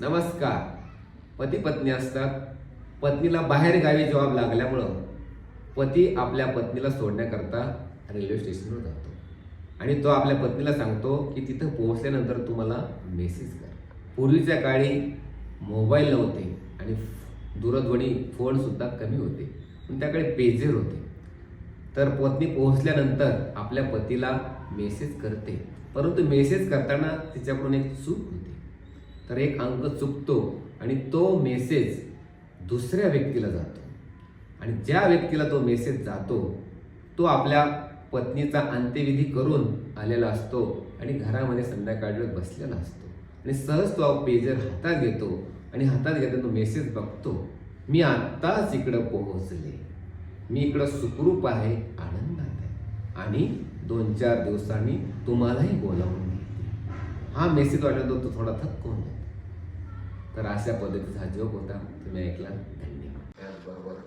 नमस्कार. पती पत्नी असतात. पत्नीला बाहेर गावी जॉब लागल्यामुळं पती आपल्या पत्नीला सोडण्याकरता रेल्वे स्टेशनवर जातो आणि तो आपल्या पत्नीला सांगतो की तिथं पोहोचल्यानंतर तू मला मेसेज कर. पूर्वीच्या काळी मोबाईल नव्हते आणि दूरध्वनी फोनसुद्धा कमी होते, पण त्याकडे पेजर होते. तर पत्नी पोहोचल्यानंतर आपल्या पतीला मेसेज करते, परंतु मेसेज करताना तिच्याकडून एक चूक होते. तर एक अंक चुकतो आणि तो मेसेज दुसऱ्या व्यक्तीला जातो आणि ज्या व्यक्तीला तो मेसेज जातो तो आपल्या पत्नीचा अंत्यविधी करून आलेला असतो आणि घरामध्ये संध्याकाळी बसलेला असतो आणि सहज तो पेजर हातात घेतो आणि हातात घेताना तो मेसेज बघतो, मी आत्ताच इकडं पोहोचले, मी इकडं सुखरूप आहे, आनंदात आहे आणि 2-4 दिवसांनी तुम्हालाही बोलावून घेते. हा मेसेज वाटतो तो थोडा थक्क होऊन जातो. तर अशा पद्धतीचा हा जोक होता, तुम्ही ऐकला. धन्यवाद. त्याचबरोबर